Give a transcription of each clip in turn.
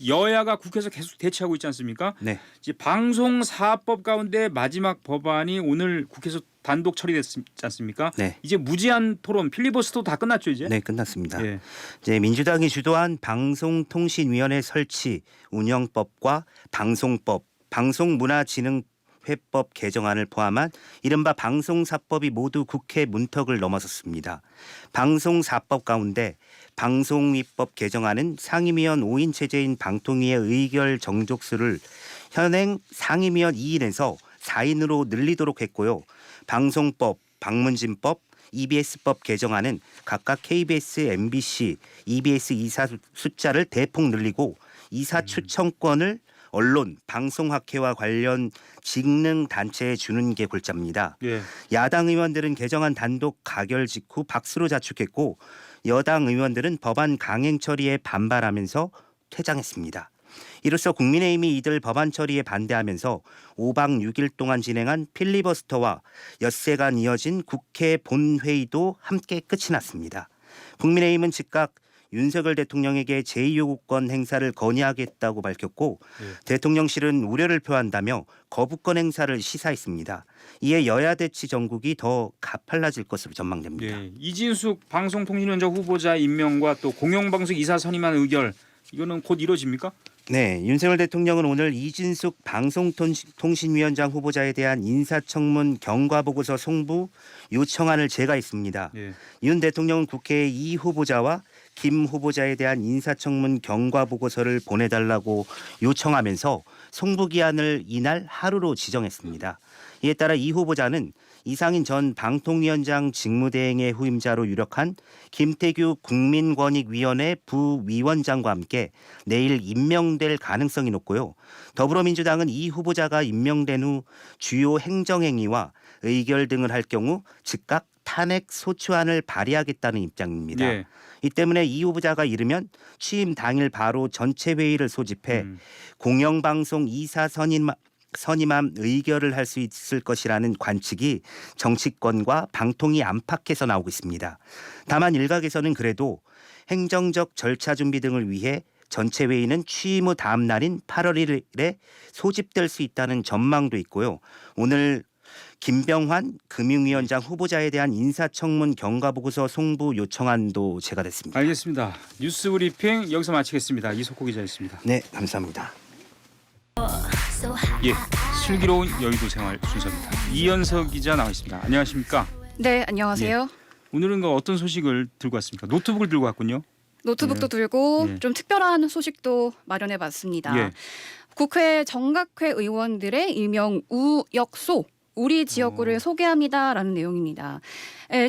여야가 국회에서 계속 대치하고 있지 않습니까? 네, 이제 방송사법 가운데 마지막 법안이 오늘 국회에서 단독 처리됐지 않습니까? 네, 이제 무제한 토론 필리버스터 다 끝났죠 이제? 네, 끝났습니다. 예. 이제 민주당이 주도한 방송통신위원회 설치 운영법과 방송법, 방송문화진흥회법 개정안을 포함한 이른바 방송사법이 모두 국회 문턱을 넘어섰습니다. 방송사법 가운데 방송위법 개정안은 상임위원 5인 체제인 방통위의 의결 정족수를 현행 상임위원 2인에서 4인으로 늘리도록 했고요. 방송법, 방문진법, EBS법 개정안은 각각 KBS, MBC, EBS 이사 숫자를 대폭 늘리고 이사 추천권을 언론, 방송학회와 관련 직능 단체에 주는 게 골자입니다. 예. 야당 의원들은 개정안 단독 가결 직후 박수로 자축했고 여당 의원들은 법안 강행 처리에 반발하면서 퇴장했습니다. 이로써 국민의힘이 이들 법안 처리에 반대하면서 5박 6일 동안 진행한 필리버스터와 엿새간 이어진 국회 본회의도 함께 끝이 났습니다. 국민의힘은 즉각 윤석열 대통령에게 제2요구권 행사를 건의하겠다고 밝혔고 대통령실은 우려를 표한다며 거부권 행사를 시사했습니다. 이에 여야 대치 전국이 더 가팔라질 것으로 전망됩니다. 예. 이진숙 방송통신위원장 후보자 임명과 또 공영방송 이사 선임안 의결 이거는 곧 이루어집니까? 네, 윤석열 대통령은 오늘 이진숙 방송통신위원장 후보자에 대한 인사청문 경과보고서 송부 요청안을 제거했습니다. 예. 윤 대통령은 국회에 이 후보자와 김 후보자에 대한 인사청문 경과보고서를 보내달라고 요청하면서 송부기한을 이날 하루로 지정했습니다. 이에 따라 이 후보자는 이상인 전 방통위원장 직무대행의 후임자로 유력한 김태규 국민권익위원회 부위원장과 함께 내일 임명될 가능성이 높고요. 더불어민주당은 이 후보자가 임명된 후 주요 행정행위와 의결 등을 할 경우 즉각 탄핵 소추안을 발의하겠다는 입장입니다. 예. 이 때문에 이 후보자가 이르면 취임 당일 바로 전체 회의를 소집해 공영방송 이사 선임안 의결을 할 수 있을 것이라는 관측이 정치권과 방통위 안팎에서 나오고 있습니다. 다만 일각에서는 그래도 행정적 절차 준비 등을 위해 전체 회의는 취임 후 다음 날인 8월 1일에 소집될 수 있다는 전망도 있고요. 오늘 김병환 금융위원장 후보자에 대한 인사청문 경과보고서 송부 요청안도 제거됐습니다. 알겠습니다. 뉴스 브리핑 여기서 마치겠습니다. 이석호 기자였습니다. 네, 감사합니다. 예, 슬기로운 여의도 생활 순서입니다. 이연석 기자 나와 있습니다. 안녕하십니까? 네, 안녕하세요. 오늘은 어떤 소식을 들고 왔습니까? 노트북을 들고 왔군요. 노트북도 들고 예. 좀 특별한 소식도 마련해봤습니다. 예. 국회 정각회 의원들의 일명 우역소 우리 지역구를 소개합니다라는 내용입니다.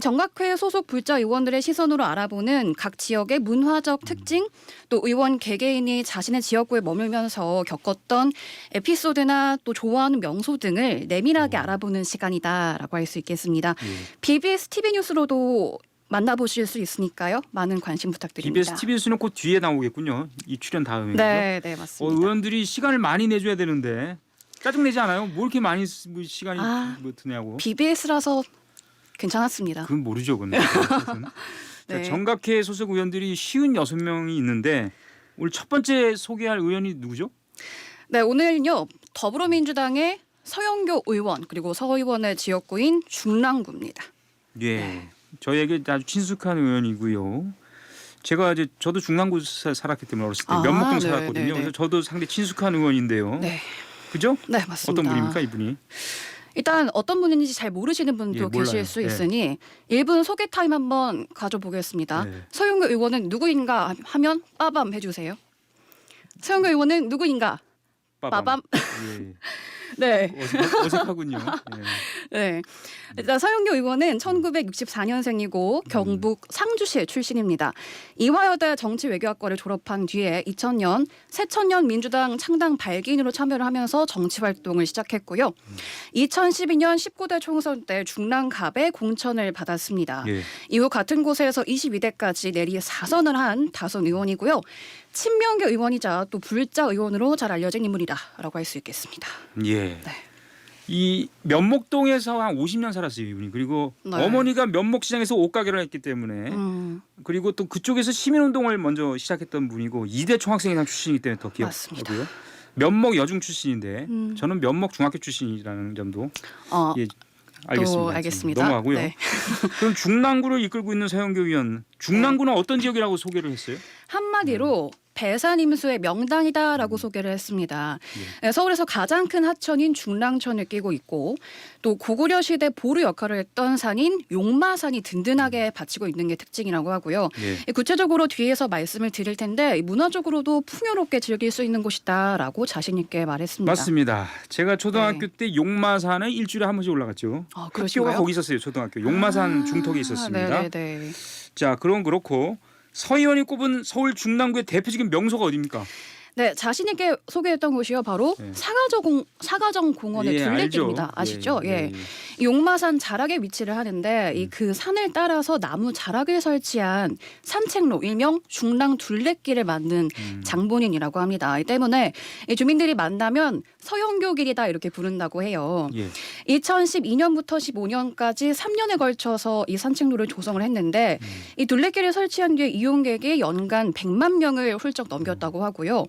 정각회 소속 불자 의원들의 시선으로 알아보는 각 지역의 문화적 특징, 또 의원 개개인이 자신의 지역구에 머물면서 겪었던 에피소드나 또 좋아하는 명소 등을 내밀하게 알아보는 시간이다라고 할 수 있겠습니다. BBS TV 뉴스로도 만나보실 수 있으니까요. 많은 관심 부탁드립니다. BBS TV 뉴스는 곧 뒤에 나오겠군요. 이 출연 다음에. 네, 네, 맞습니다. 의원들이 시간을 많이 내줘야 되는데 짜증내지 않아요? 뭐 이렇게 많이 시간이 드냐고. BBS라서 괜찮았습니다. 그건 모르죠. 그건. 네. 정각회 소속 의원들이 56명이 있는데 오늘 첫 번째 소개할 의원이 누구죠? 네, 오늘은요. 더불어민주당의 서영교 의원 그리고 서 의원의 지역구인 중랑구입니다. 예, 네. 저희에게 아주 친숙한 의원이고요. 제가 이제 저도 중랑구 살았기 때문에 어렸을 때 면목동 네, 살았거든요. 네, 네. 그래서 저도 상당히 친숙한 의원인데요. 네, 그죠? 네 맞습니다. 어떤 분입니까 이분이? 일단 어떤 분인지 잘 모르시는 분도 예, 계실 몰라요. 수 예. 있으니 1분 소개 타임 한번 가져보겠습니다. 네. 서영교 의원은 누구인가 하면 빠밤 해주세요. 서영교 의원은 누구인가? 빠밤. 예. 네. 어색하군요. 예. 네. 일단 서영교 의원은 1964년생이고 경북 상주시 출신입니다. 이화여대 정치외교학과를 졸업한 뒤에 2000년 새천년 민주당 창당 발기인으로 참여를 하면서 정치 활동을 시작했고요. 2012년 19대 총선 때 중랑갑에 공천을 받았습니다. 예. 이후 같은 곳에서 22대까지 내리 4선을 한 다선 의원이고요. 친명계 의원이자 또 불자 의원으로 잘 알려진 인물이다라고 할 수 있겠습니다. 예. 네. 이 면목동에서 한 50년 살았어요, 이분이. 그리고 네. 어머니가 면목시장에서 옷가게를 했기 때문에 그리고 또 그쪽에서 시민운동을 먼저 시작했던 분이고 2대 총학생회장 출신이기 때문에 더 맞습니다. 기억하고요. 면목 여중 출신인데 음. 저는 면목 중학교 출신이라는 점도 예, 또 알겠습니다. 넘어가고요. 네. 그럼 중랑구를 이끌고 있는 서영교 의원, 중랑구는 어떤 지역이라고 소개를 했어요? 한마디로 배산 임수의 명당이다라고 소개를 했습니다. 서울에서 가장 큰 하천인 중랑천을 끼고 있고 또 고구려 시대 보루 역할을 했던 산인 용마산이 든든하게 받치고 있는 게 특징이라고 하고요. 예. 구체적으로 뒤에서 말씀을 드릴 텐데 문화적으로도 풍요롭게 즐길 수 있는 곳이다라고 자신 있게 말했습니다. 맞습니다. 제가 초등학교 때 용마산에 일주일에 한 번씩 올라갔죠. 학교가 그러신가요? 거기 있었어요. 초등학교 용마산 중턱에 있었습니다. 네네네. 자, 그럼 그렇고 서 의원이 꼽은 서울 중랑구의 대표적인 명소가 어디입니까? 네, 자신 있게 소개했던 곳이요. 바로 네. 사가정 공원의 예, 둘레길입니다. 알죠? 아시죠? 예. 용마산 자락에 위치를 하는데 이 그 산을 따라서 나무 자락을 설치한 산책로 일명 중랑 둘레길을 만든 장본인이라고 합니다. 이 때문에 이 주민들이 만나면 서영교길이다 이렇게 부른다고 해요. 예. 2012년부터 15년까지 3년에 걸쳐서 이 산책로를 조성을 했는데 이 둘레길을 설치한 뒤에 이용객이 연간 100만 명을 훌쩍 넘겼다고 하고요.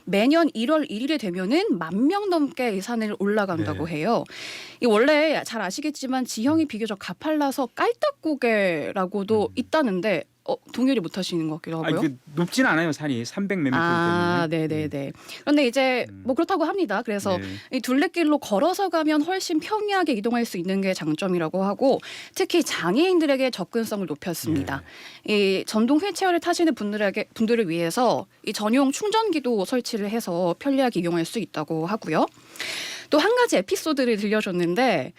매년 1월 1일이 되면은 10,000명 넘게 이 산을 올라간다고 네. 해요. 이 원래 잘 아시겠지만 지형이 비교적 가팔라서 깔딱고개라고도 있다는데 동의를 못 하시는 것 같기도 하고요. 그 높진 않아요, 산이 300 몇 미터 때문에. 네네네. 그런데 이제 뭐 그렇다고 합니다. 그래서 네. 이 둘레길로 걸어서 가면 훨씬 평이하게 이동할 수 있는 게 장점이라고 하고 특히 장애인들에게 접근성을 높였습니다. 이 전동 휠체어를 타시는 분들을 위해서 이 전용 충전기도 설치를 해서 편리하게 이용할 수 있다고 하고요. 또 한 가지 에피소드를 들려줬는데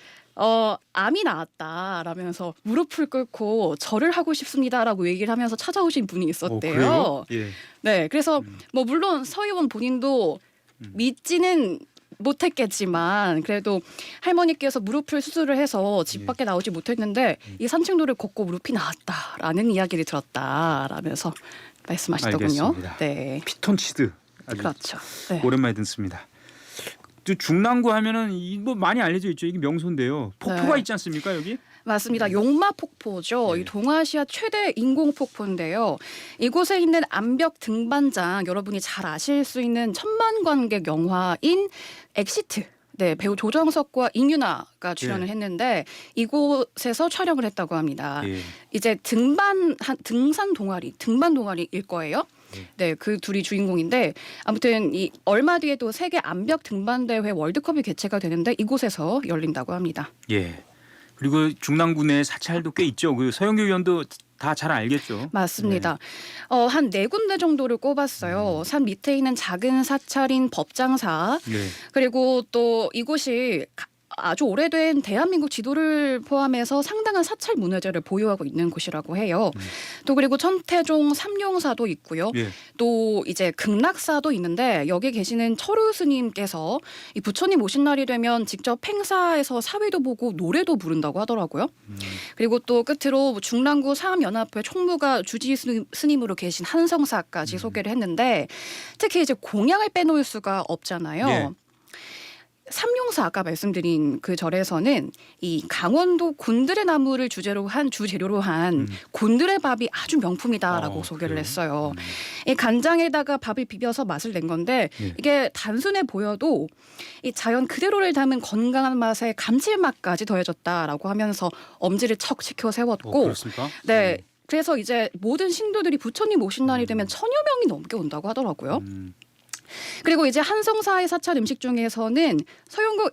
암이 나왔다라면서 무릎을 꿇고 절을 하고 싶습니다라고 얘기를 하면서 찾아오신 분이 있었대요. 그래요? 예. 네, 그래서 뭐 물론 서 의원 본인도 믿지는 못했겠지만 그래도 할머니께서 무릎을 수술을 해서 집 밖에 나오지 못했는데 이 산책로를 걷고 무릎이 나았다라는 이야기를 들었다라면서 말씀하시더군요. 알겠습니다. 네, 피톤치드 아주 그렇죠. 네. 오랜만에 듣습니다. 또 중랑구 하면은 뭐 많이 알려져 있죠. 이게 명소인데요. 폭포가 네. 있지 않습니까 여기? 맞습니다. 용마 폭포죠. 네. 이 동아시아 최대 인공 폭포인데요. 이곳에 있는 암벽 등반장 여러분이 잘 아실 수 있는 천만 관객 영화인 엑시트. 네, 배우 조정석과 임윤아가 출연을 했는데 이곳에서 촬영을 했다고 합니다. 예. 이제 등산 동아리일 거예요. 네, 그 둘이 주인공인데 아무튼 이 얼마 뒤에 또 세계 암벽 등반 대회 월드컵이 개최가 되는데 이곳에서 열린다고 합니다. 예. 그리고 중랑구 내 사찰도 꽤 있죠. 그 서영교 의원도 다 잘 알겠죠. 맞습니다. 한 4군데 정도를 꼽았어요. 산 밑에 있는 작은 사찰인 법장사 네. 그리고 또 이곳이 아주 오래된 대한민국 지도를 포함해서 상당한 사찰 문화재를 보유하고 있는 곳이라고 해요. 또 그리고 천태종 삼룡사도 있고요. 예. 또 이제 극락사도 있는데 여기 계시는 철우 스님께서 이 부처님 오신 날이 되면 직접 행사에서 사회도 보고 노래도 부른다고 하더라고요. 그리고 또 끝으로 중랑구 사암연합회 총무가 주지 스님으로 계신 한성사까지 소개를 했는데 특히 이제 공양을 빼놓을 수가 없잖아요. 예. 삼룡사 아까 말씀드린 그 절에서는 이 강원도 곤드레 나무를 주재료로 한 곤드레 밥이 아주 명품이다라고 소개를 그래요? 했어요. 이 간장에다가 밥을 비벼서 맛을 낸 건데 이게 단순해 보여도 이 자연 그대로를 담은 건강한 맛에 감칠맛까지 더해졌다라고 하면서 엄지를 척 치켜 세웠고 그렇습니까? 네. 그래서 이제 모든 신도들이 부처님 오신 날이 되면 1,000여 명이 넘게 온다고 하더라고요. 그리고 이제 한성사의 사찰 음식 중에서는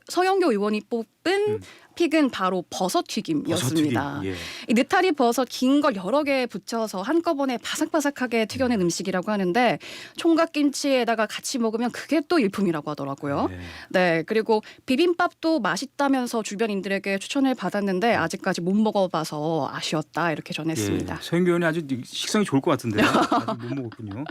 서영교 의원이 뽑은 픽은 바로 버섯 튀김이었습니다. 예. 이 느타리 버섯 긴 걸 여러 개 붙여서 한꺼번에 바삭바삭하게 튀겨낸 음식이라고 하는데 총각김치에다가 같이 먹으면 그게 또 일품이라고 하더라고요. 네. 네, 그리고 비빔밥도 맛있다면서 주변인들에게 추천을 받았는데 아직까지 못 먹어봐서 아쉬웠다 이렇게 전했습니다. 예. 서영교 의원이 아주 식성이 좋을 것 같은데 아직 못 먹었군요.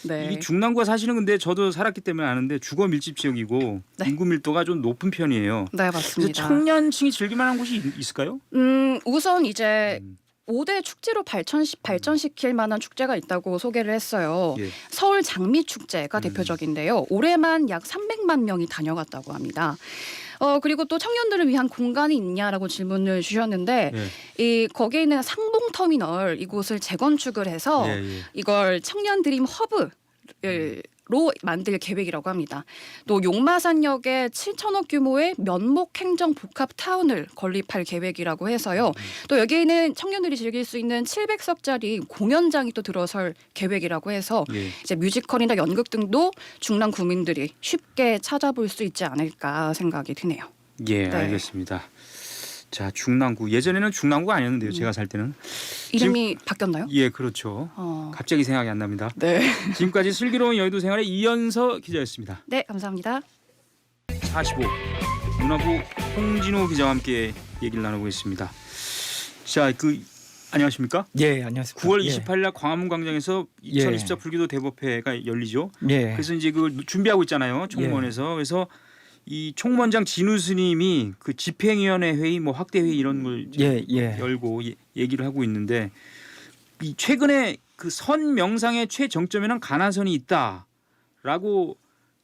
네. 이게 중랑구가 사실은 근데 저도 살았기 때문에 아는데 주거 밀집 지역이고 네. 인구 밀도가 좀 높은 편이에요. 네, 그래서 맞습니다. 청년층이 즐길 만한 곳이 있을까요? 우선 이제 5대 축제로 발전시킬 만한 축제가 있다고 소개를 했어요. 예. 서울 장미축제가 대표적인데요. 올해만 약 300만 명이 다녀갔다고 합니다. 그리고 또 청년들을 위한 공간이 있냐라고 질문을 주셨는데 거기에 있는 상봉터미널 이곳을 재건축을 해서 이걸 청년 드림 허브를 로 만들 계획이라고 합니다. 또 용마산역에 7천억 규모의 면목 행정 복합 타운을 건립할 계획이라고 해서요. 또 여기에는 청년들이 즐길 수 있는 700석짜리 공연장이 또 들어설 계획이라고 해서 이제 뮤지컬이나 연극 등도 중랑 구민들이 쉽게 찾아볼 수 있지 않을까 생각이 드네요. 예, 네. 알겠습니다. 자, 중랑구. 예전에는 중랑구가 아니었는데요. 제가 살 때는. 이름이 바뀌었나요? 예, 그렇죠. 갑자기 생각이 안 납니다. 네. 지금까지 슬기로운 여의도 생활의 이연서 기자였습니다. 네, 감사합니다. 45 문화부 홍진호 기자와 함께 얘기를 나눠보겠습니다. 자, 안녕하십니까? 예, 안녕하십니까. 9월 예. 28일 날 광화문 광장에서 2024 불기도 대법회가 열리죠. 예. 그래서 이제 그걸 준비하고 있잖아요. 총무원에서. 그래서 이 총무원장 진우 스님이 그 집행위원회 회의, 뭐 확대 회의 이런 걸 열고 얘기를 하고 있는데, 이 최근에 그 선 명상의 최정점에는 가나선이 있다라고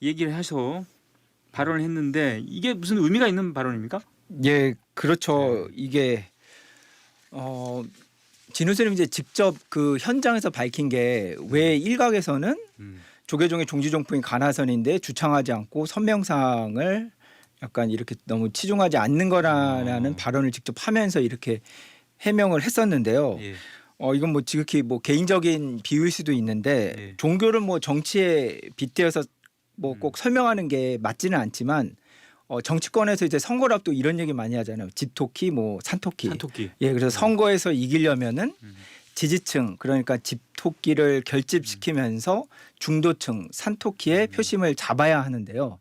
얘기를 해서 발언을 했는데, 이게 무슨 의미가 있는 발언입니까? 예, 그렇죠. 이게 진우 스님 이제 직접 그 현장에서 밝힌 게 왜 일각에서는 조계종의 종지종품이 가나선인데 주창하지 않고 선명상을 약간 이렇게 너무 치중하지 않는 거라는 발언을 직접 하면서 이렇게 해명을 했었는데요. 예. 이건 뭐 지극히 뭐 개인적인 비유일 수도 있는데 종교를 뭐 정치에 빗대어서 뭐 꼭 설명하는 게 맞지는 않지만 정치권에서 이제 선거를 앞두고 이런 얘기 많이 하잖아요. 집토끼, 뭐 산토끼. 예, 그래서 선거에서 이기려면은 지지층, 그러니까 집토끼를 결집시키면서 중도층, 산토끼의 표심을 잡아야 하는데요.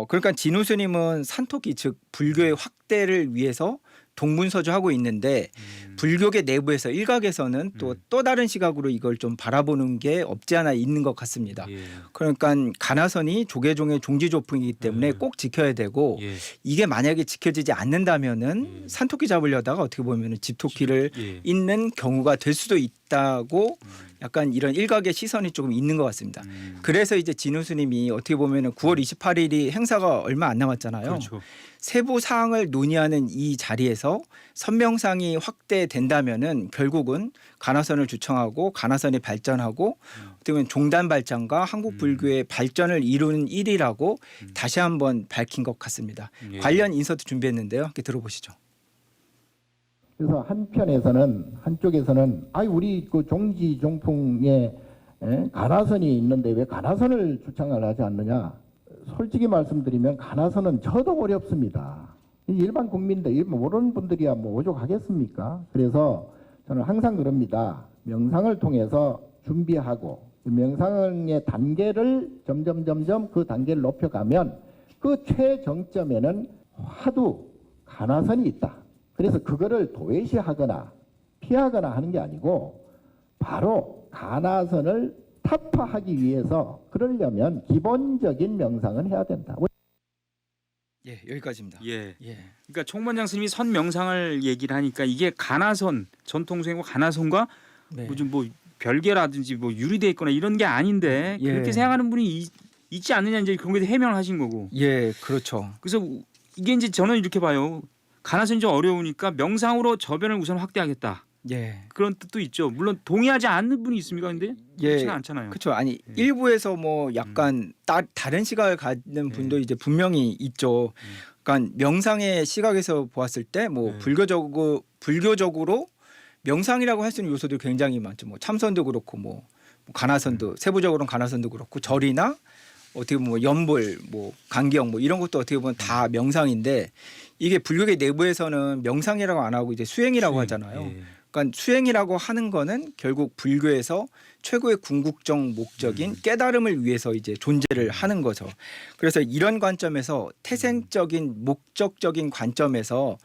그러니까 진우 스님은 산토끼, 즉 불교의 확대를 위해서 동분서주하고 있는데 불교계 내부에서 일각에서는 또 다른 시각으로 이걸 좀 바라보는 게 없지 않아 있는 것 같습니다. 그러니까 가나선이 조계종의 종지조품이기 때문에 꼭 지켜야 되고 이게 만약에 지켜지지 않는다면은 산토끼 잡으려다가 어떻게 보면은 집토끼를 잇는 경우가 될 수도 있다고 약간 이런 일각의 시선이 조금 있는 것 같습니다. 그래서 이제 진우 스님이 어떻게 보면은 9월 28일이 행사가 얼마 안 남았잖아요. 그렇죠. 세부 사항을 논의하는 이 자리에서 선명상이 확대된다면은 결국은 가나선을 주청하고 가나선이 발전하고 어떻게 보면 종단 발전과 한국 불교의 발전을 이루는 일이라고 다시 한번 밝힌 것 같습니다. 관련 인서트 준비했는데요. 함께 들어보시죠. 그래서 한쪽에서는 우리 그 종지종풍에 가나선이 있는데 왜 가나선을 주창을 하지 않느냐? 솔직히 말씀드리면 가나선은 저도 어렵습니다. 일반 국민들, 일반 모르는 분들이야 뭐 오죽하겠습니까? 그래서 저는 항상 그럽니다. 명상을 통해서 준비하고 명상의 단계를 점점 그 단계를 높여가면 그 최정점에는 화두 가나선이 있다. 그래서 그거를 도외시하거나 피하거나 하는 게 아니고 바로 가나선을 타파하기 위해서 그러려면 기본적인 명상은 해야 된다. 예, 여기까지입니다. 예. 그러니까 총무원장 스님이 선 명상을 얘기를 하니까 이게 가나선 전통성이고 가나선과 뭐 별개라든지 뭐 유리돼 있거나 이런 게 아닌데 그렇게 생각하는 분이 있지 않느냐 이제 그런 거에 해명을 하신 거고. 예, 그렇죠. 그래서 이게 이제 저는 이렇게 봐요. 가나선이 좀 어려우니까 명상으로 저변을 우선 확대하겠다. 예. 그런 뜻도 있죠. 물론 동의하지 않는 분이 있습니까? 근데 그렇지는 않잖아요. 그렇죠. 아니 일부에서 뭐 약간 다른 시각을 갖는 분도 이제 분명히 있죠. 그러니까 명상의 시각에서 보았을 때 뭐 불교적으로 명상이라고 할 수 있는 요소들이 굉장히 많죠. 뭐 참선도 그렇고 뭐 가나선도 세부적으로는 가나선도 그렇고 절이나 어떻게 보면 뭐 연불, 뭐 간경, 뭐 이런 것도 어떻게 보면 다 명상인데 이게 불교계 내부에서는 명상이라고 안 하고 이제 수행이라고 하잖아요. 그러니까 수행이라고 하는 거는 결국 불교에서 최고의 궁극적 목적인 깨달음을 위해서 이제 존재를 하는 거죠. 그래서 이런 관점에서 태생적인 목적적인 관점에서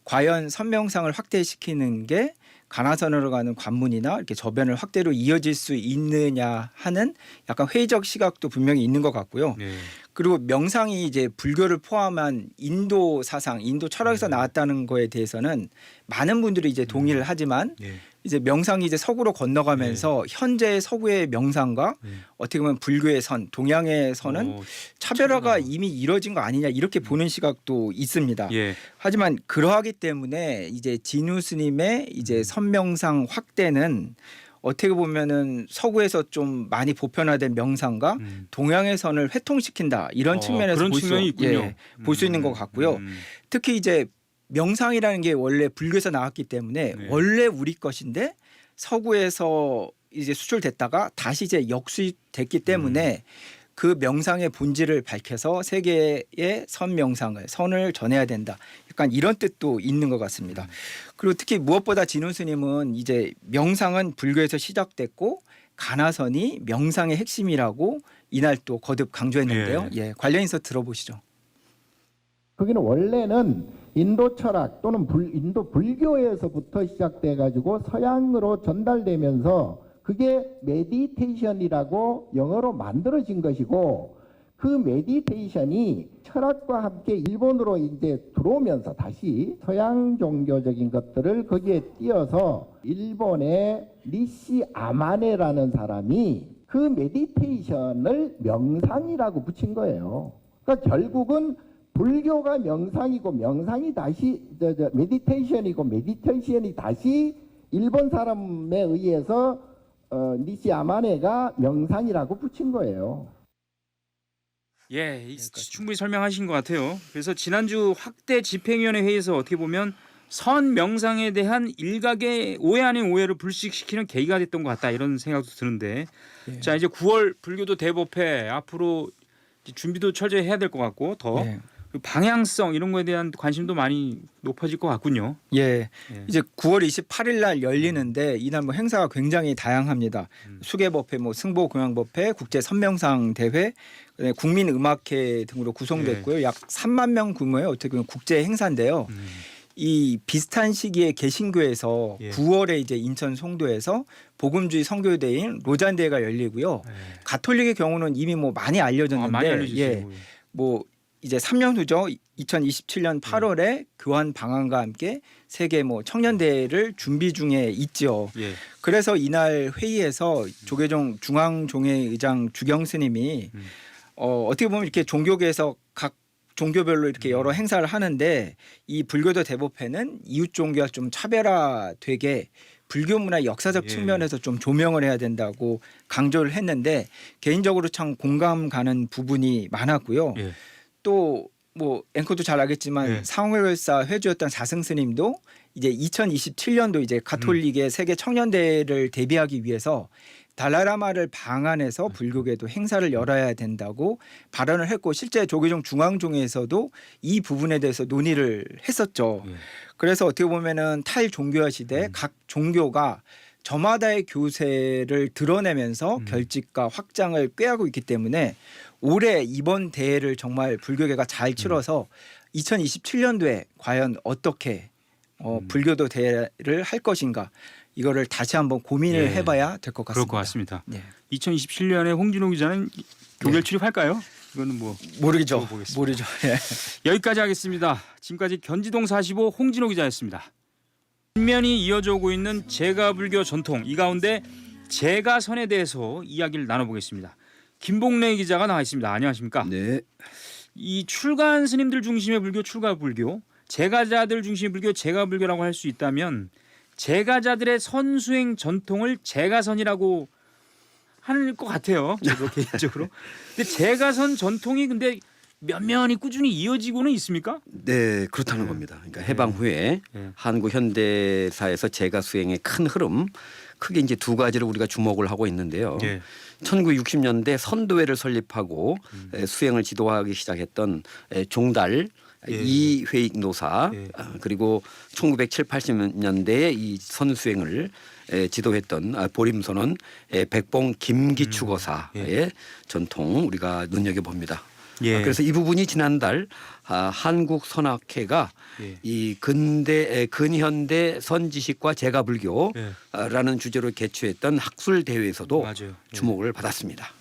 과연 선명상을 확대시키는 게 가나선으로 가는 관문이나 이렇게 저변을 확대로 이어질 수 있느냐 하는 약간 회의적 시각도 분명히 있는 것 같고요. 그리고 명상이 이제 불교를 포함한 인도 사상, 인도 철학에서 나왔다는 거에 대해서는 많은 분들이 이제 동의를 하지만 예. 이제 명상이 이제 서구로 건너가면서 현재 서구의 명상과 어떻게 보면 불교의 선, 동양의 선은 차별화가 이미 이루어진 거 아니냐 이렇게 보는 시각도 있습니다. 예. 하지만 그러하기 때문에 이제 진우 스님의 이제 선명상 확대는 어떻게 보면은 서구에서 좀 많이 보편화된 명상과 동양의 선을 회통시킨다 이런 측면에서 그런 볼 수 측면이 있군요. 볼 수 있는 것 같고요. 특히 이제 명상이라는 게 원래 불교에서 나왔기 때문에 네. 원래 우리 것인데 서구에서 이제 수출됐다가 다시 이제 역수입됐기 때문에 그 명상의 본질을 밝혀서 세계의 선을 전해야 된다. 약간 이런 뜻도 있는 것 같습니다. 그리고 특히 무엇보다 진우 스님은 이제 명상은 불교에서 시작됐고 가나선이 명상의 핵심이라고 이날 또 거듭 강조했는데요. 예, 관련해서 들어보시죠. 거기는 원래는 인도 철학 또는 인도 불교에서부터 시작돼 가지고 서양으로 전달되면서 그게 메디테이션이라고 영어로 만들어진 것이고 그 메디테이션이 철학과 함께 일본으로 이제 들어오면서 다시 서양 종교적인 것들을 거기에 띄어서 일본의 니시 아마네라는 사람이 그 메디테이션을 명상이라고 붙인 거예요. 그러니까 결국은 불교가 명상이고 명상이 다시 메디테이션이고 메디테이션이 다시 일본 사람에 의해서 니시 아마네가 명상이라고 붙인 거예요. 예, 충분히 설명하신 것 같아요. 그래서 지난주 확대 집행위원회 회의에서 어떻게 보면 선 명상에 대한 일각의 오해 아닌 오해를 불식시키는 계기가 됐던 것 같다 이런 생각도 드는데 자 이제 9월 불교도 대법회 앞으로 준비도 철저히 해야 될 것 같고 더 방향성 이런 거에 대한 관심도 많이 높아질 것 같군요. 예. 이제 9월 28일 날 열리는데 이날 뭐 행사가 굉장히 다양합니다. 수계법회, 뭐 승보공양법회, 국제 선명상 대회, 국민음악회 등으로 구성됐고요. 약 3만 명 규모의 어떻게 보면 국제 행사인데요. 이 비슷한 시기에 개신교에서 9월에 이제 인천 송도에서 복음주의 선교대회인 로잔대회가 열리고요. 가톨릭의 경우는 이미 뭐 많이 알려졌는데 많이 알려졌어요. 뭐 이제 3년 후죠. 2027년 8월에 교환 방한과 함께 세계 뭐 청년대회를 준비 중에 있죠. 그래서 이날 회의에서 조계종 중앙종회의장 주경 스님이 어떻게 보면 이렇게 종교계에서 각 종교별로 이렇게 여러 행사를 하는데 이 불교도 대법회는 이웃 종교와 좀 차별화되게 불교 문화 역사적 측면에서 좀 조명을 해야 된다고 강조를 했는데 개인적으로 참 공감 가는 부분이 많았고요. 또 뭐 앵커도 잘 알겠지만 상회열사 회주였던 사승 스님도 이제 2027년도 이제 가톨릭의 세계 청년대회를 대비하기 위해서 달라라마를 방한해서 불교계도 행사를 열어야 된다고 발언을 했고 실제 조계종 중앙종회에서도 이 부분에 대해서 논의를 했었죠. 그래서 어떻게 보면은 탈종교화 시대 각 종교가 저마다의 교세를 드러내면서 결집과 확장을 꾀하고 있기 때문에 올해 이번 대회를 정말 불교계가 잘 치러서 2027년도에 과연 어떻게 불교도 대회를 할 것인가 이거를 다시 한번 고민을 해봐야 될 것 같습니다. 그럴 것 같습니다. 2027년에 홍진호 기자는 교결 출입할까요? 이거는 뭐 모르죠. 여기까지 하겠습니다. 지금까지 견지동 45 홍진호 기자였습니다. 인면이 이어져 오고 있는 제가불교 전통 이 가운데 제가선에 대해서 이야기를 나눠보겠습니다. 김봉래 기자가 나와 있습니다. 안녕하십니까? 네. 이 출가한 스님들 중심의 불교 출가불교, 제가자들 중심의 불교 제가불교라고 할 수 있다면 제가자들의 선수행 전통을 제가선이라고 하는 것 같아요. 저도 개인적으로. 근데 제가선 전통이 근데 면면이 꾸준히 이어지고는 있습니까? 네, 그렇다는 겁니다. 그러니까 해방 후에 한국 현대사에서 제가 수행의 큰 흐름 크게 이제 두 가지를 우리가 주목을 하고 있는데요. 1960년대 선도회를 설립하고 수행을 지도하기 시작했던 종달 이회익 노사 그리고 1970, 80년대에 이 선수행을 지도했던 보림선원 백봉 김기추거사의 전통 우리가 눈여겨봅니다. 그래서 이 부분이 지난달 한국선학회가 이 근현대 선지식과 제가불교라는 주제로 개최했던 학술 대회에서도 주목을 받았습니다.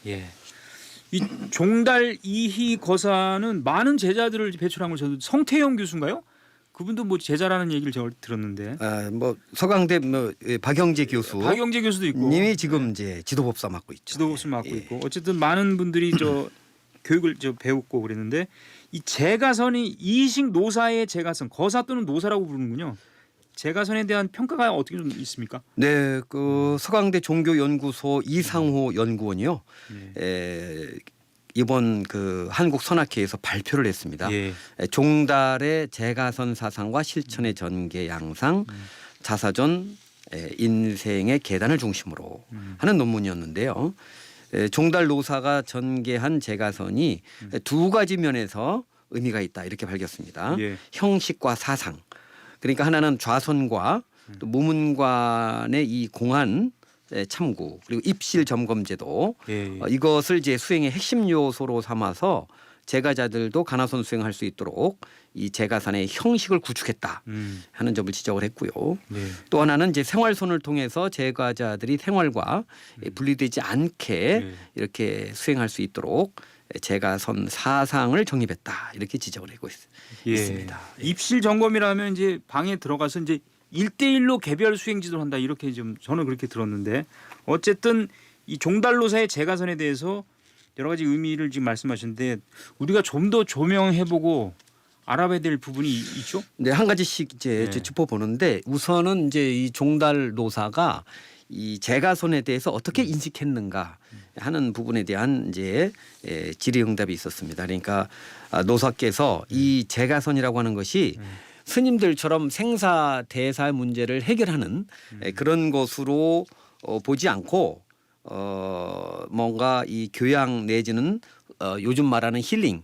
이 종달 이희 거사는 많은 제자들을 배출한 걸 저도 성태영 교수인가요? 그분도 뭐 제자라는 얘기를 제가 들었는데. 뭐 서강대 박영재 교수, 박영재 교수도 있고. 님이 지금 이제 지도법사 맡고 있죠. 지도법을 맡고 예. 있고. 어쨌든 많은 분들이 저 교육을 저 배웠고 그랬는데 이 제가선이 이식 노사의 제가선, 거사 또는 노사라고 부르는군요. 제가선에 대한 평가가 어떻게 좀 있습니까? 네, 그 서강대 종교연구소 이상호 연구원이요. 이번 그 한국 선학회에서 발표를 했습니다. 예. 종달의 제가선 사상과 실천의 전개 양상, 자사전 인생의 계단을 중심으로 하는 논문이었는데요. 종달 노사가 전개한 제가선이 두 가지 면에서 의미가 있다 이렇게 밝혔습니다. 예. 형식과 사상. 그러니까 하나는 좌선과 또 무문관의 이 공안 참고 그리고 입실 점검제도 예. 이것을 이제 수행의 핵심 요소로 삼아서 제가자들도 가나선 수행할 수 있도록 이 제가산의 형식을 구축했다 하는 점을 지적을 했고요. 예. 또 하나는 이제 생활선을 통해서 제가자들이 생활과 분리되지 않게 이렇게 수행할 수 있도록 제가선 사상을 정립했다 이렇게 지적을 하고 있습니다. 입실 점검이라면 이제 방에 들어가서 이제 1대1로 개별 수행 지도를 한다 이렇게 좀 저는 그렇게 들었는데 어쨌든 이 종달노사의 제가선에 대해서 여러 가지 의미를 지금 말씀하셨는데 우리가 좀 더 조명해보고 알아봐야 될 부분이 있죠? 네, 한 가지씩 이제 네. 짚어보는데 우선은 이제 이 종달노사가 이 제가선에 대해서 어떻게 인식했는가 하는 부분에 대한 이제 질의응답이 있었습니다. 그러니까 노사께서 이 제가선이라고 하는 것이 스님들처럼 생사 대사 문제를 해결하는 그런 것으로 보지 않고 뭔가 이 교양 내지는 요즘 말하는 힐링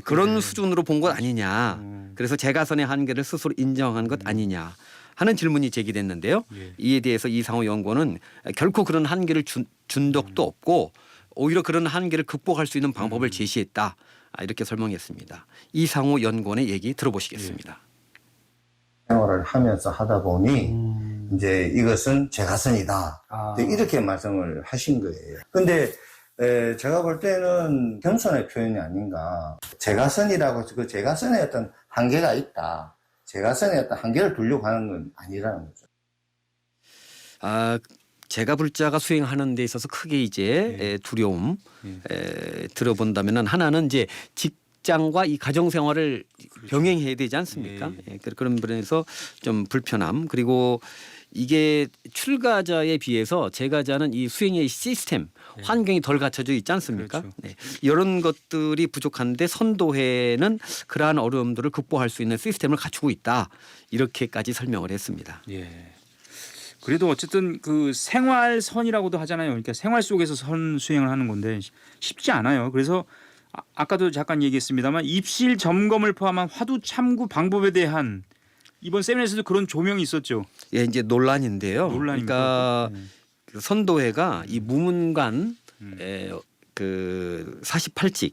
그런 수준으로 본 것 아니냐. 그래서 제가선의 한계를 스스로 인정한 것 아니냐 하는 질문이 제기됐는데요. 이에 대해서 이상호 연구원은 결코 그런 한계를 준 적도 없고 오히려 그런 한계를 극복할 수 있는 방법을 제시했다. 이렇게 설명했습니다. 이상호 연구원의 얘기 들어보시겠습니다. 생활을 하면서 하다 보니 이제 이것은 제가선이다. 이렇게 말씀을 하신 거예요. 근데 제가 볼 때는 겸손의 표현이 아닌가. 제가선이라고 해서 그 제가선에 어떤 한계가 있다. 제가선에 어떤 한계를 두려고 하는 건 아니라는 거죠. 제가 불자가 수행하는 데 있어서 크게 이제 두려움 들어본다면은 하나는 이제 직장과 이 가정 생활을 병행해야 되지 않습니까? 그런 면에서 좀 불편함 그리고 이게 출가자에 비해서 제가자는 이 수행의 시스템 환경이 덜 갖춰져 있지 않습니까? 그렇죠. 네. 이런 것들이 부족한데 선도회는 그러한 어려움들을 극복할 수 있는 시스템을 갖추고 있다. 이렇게까지 설명을 했습니다. 예. 그래도 어쨌든 그 생활선이라고도 하잖아요. 그러니까 생활 속에서 선 수행을 하는 건데 쉽지 않아요. 그래서 아까도 잠깐 얘기했습니다만 입실 점검을 포함한 화두 참고 방법에 대한 이번 세미나에서도 그런 조명이 있었죠. 예, 이제 논란인데요. 논란입니다. 그러니까 그 선도회가 이 무문관 그 48직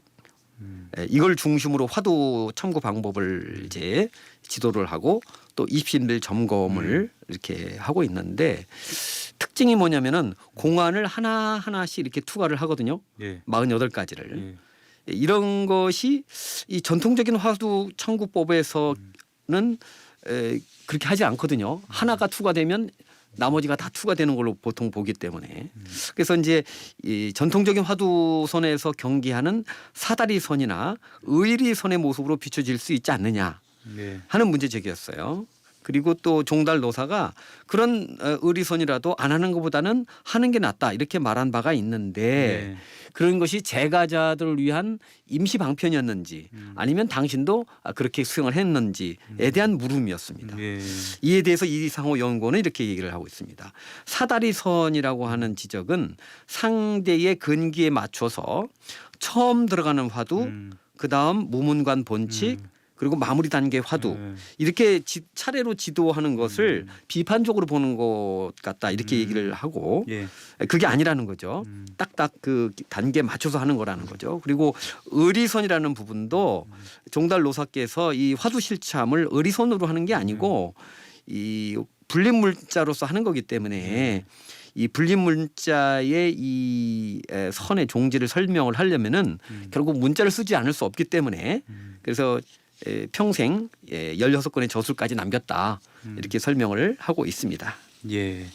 이걸 중심으로 화두 참고 방법을 이제 지도를 하고 또 입신들 점검을 이렇게 하고 있는데 특징이 뭐냐면은 공안을 하나하나씩 이렇게 투과를 하거든요. 48가지를. 이런 것이 이 전통적인 화두 참고법에서는 그렇게 하지 않거든요. 하나가 투과되면 나머지가 다 투과되는 걸로 보통 보기 때문에 그래서 이제 이 전통적인 화두선에서 경기하는 사다리선이나 의리선의 모습으로 비춰질 수 있지 않느냐 하는 문제 제기였어요. 그리고 또 종달 노사가 그런 의리선이라도 안 하는 것보다는 하는 게 낫다 이렇게 말한 바가 있는데 그런 것이 제가자들을 위한 임시 방편이었는지 아니면 당신도 그렇게 수행을 했는지에 대한 물음이었습니다. 이에 대해서 이상호 연구원은 이렇게 얘기를 하고 있습니다. 사다리선이라고 하는 지적은 상대의 근기에 맞춰서 처음 들어가는 화두 그다음 무문관 본칙 그리고 마무리 단계 화두 이렇게 차례로 지도하는 것을 비판적으로 보는 것 같다 이렇게 얘기를 하고 그게 아니라는 거죠. 딱딱 그 단계에 맞춰서 하는 거라는 거죠. 그리고 의리선이라는 부분도 종달 노사께서 이 화두 실참을 의리선으로 하는 게 아니고 이 불립물자로서 하는 거기 때문에 이 불림 문자의 이 선의 종지를 설명을 하려면은 결국 문자를 쓰지 않을 수 없기 때문에 그래서 평생 16건의 저술까지 남겼다 이렇게 설명을 하고 있습니다. 예.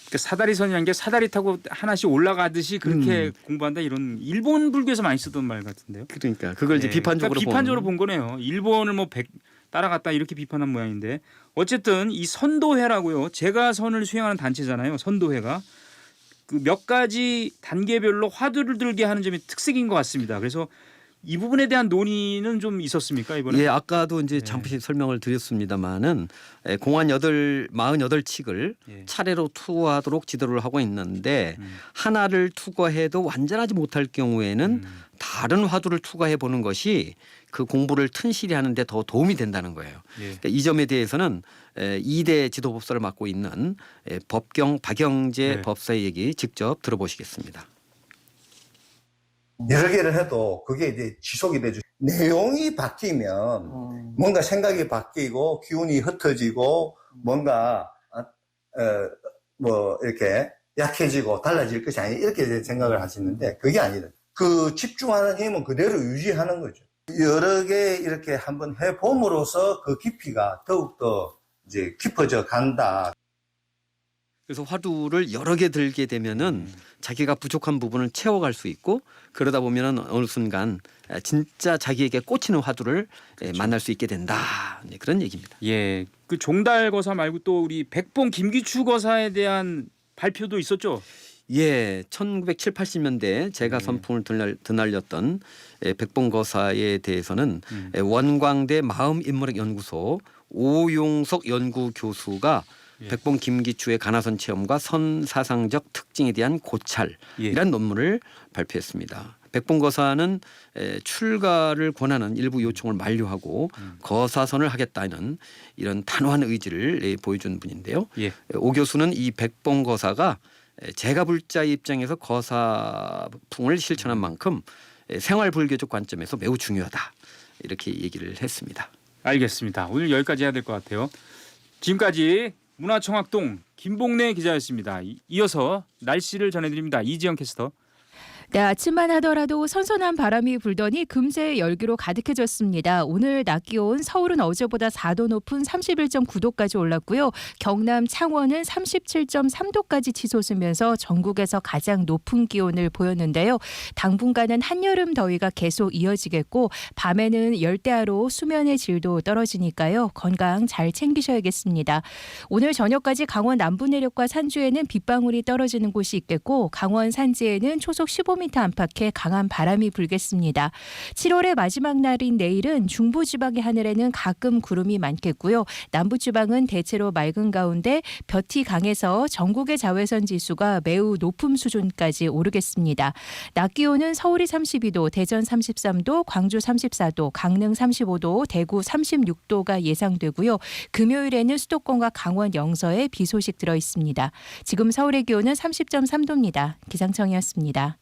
그러니까 사다리선이라는 게 사다리 타고 하나씩 올라가듯이 그렇게 공부한다 이런 일본 불교에서 많이 쓰던 말 같은데요. 그러니까 그걸 이제 예. 비판적으로 그러니까 비판적으로 본 거네요. 일본을 뭐 따라갔다 이렇게 비판한 모양인데 어쨌든 이 선도회라고요. 제가 선을 수행하는 단체잖아요. 선도회가 그 몇 가지 단계별로 화두를 들게 하는 점이 특색인 것 같습니다. 그래서 이 부분에 대한 논의는 좀 있었습니까 이번에? 예, 아까도 이제 잠시 설명을 드렸습니다마는 공안 48칙을 예. 차례로 투구하도록 지도를 하고 있는데 하나를 투과해도 완전하지 못할 경우에는 다른 화두를 투과해 보는 것이 그 공부를 튼실히 하는데 더 도움이 된다는 거예요. 예. 그러니까 이 점에 대해서는 2대 지도법사를 맡고 있는 법경 박영재 네. 법사의 얘기 직접 들어보시겠습니다. 여러 개를 해도 그게 이제 지속이 되죠. 내용이 바뀌면 뭔가 생각이 바뀌고 기운이 흩어지고 뭔가 뭐 이렇게 약해지고 달라질 것이 아니 이렇게 생각을 하시는데 그게 아니다. 그 집중하는 힘은 그대로 유지하는 거죠. 여러 개 이렇게 한번 해봄으로써 그 깊이가 더욱더 이제 깊어져 간다. 그래서 화두를 여러 개 들게 되면은 자기가 부족한 부분을 채워갈 수 있고 그러다 보면은 어느 순간 진짜 자기에게 꽂히는 화두를 만날 수 있게 된다. 네, 그런 얘기입니다. 예. 그 종달 거사 말고 또 우리 백봉 김기추 거사에 대한 발표도 있었죠. 예, 1970, 80년대 제가 선풍을 드날렸던 백봉거사에 대해서는 원광대 마음인문학연구소 오용석 연구교수가 백봉 김기추의 가나선 체험과 선사상적 특징에 대한 고찰이라는 논문을 발표했습니다. 백봉거사는 출가를 권하는 일부 요청을 만료하고 거사선을 하겠다는 이런 단호한 의지를 보여준 분인데요. 예. 오 교수는 이 백봉거사가 제가불자의 입장에서 거사풍을 실천한 만큼 생활불교적 관점에서 매우 중요하다. 이렇게 얘기를 했습니다. 알겠습니다. 오늘 여기까지 해야 될 것 같아요. 지금까지 문화청학동 김봉래 기자였습니다. 이어서 날씨를 전해드립니다. 이지영 캐스터. 네, 아침만 하더라도 선선한 바람이 불더니 금세 열기로 가득해졌습니다. 오늘 낮 기온 서울은 어제보다 4도 높은 31.9도까지 올랐고요. 경남 창원은 37.3도까지 치솟으면서 전국에서 가장 높은 기온을 보였는데요. 당분간은 한여름 더위가 계속 이어지겠고 밤에는 열대야로 수면의 질도 떨어지니까요. 건강 잘 챙기셔야겠습니다. 오늘 저녁까지 강원 남부 내륙과 산주에는 빗방울이 떨어지는 곳이 있겠고 강원 산지에는 초속 15m 안팎의 강한 바람이 불겠습니다. 7월의 마지막 날인 내일은 중부지방의 하늘에는 가끔 구름이 많겠고요. 남부지방은 대체로 맑은 가운데 볕이 강해서 전국의 자외선 지수가 매우 높은 수준까지 오르겠습니다. 낮 기온은 서울이 32도, 대전 33도, 광주 34도, 강릉 35도, 대구 36도가 예상되고요. 금요일에는 수도권과 강원 영서에 비 소식 들어 있습니다. 지금 서울의 기온은 30.3도입니다. 기상청이었습니다.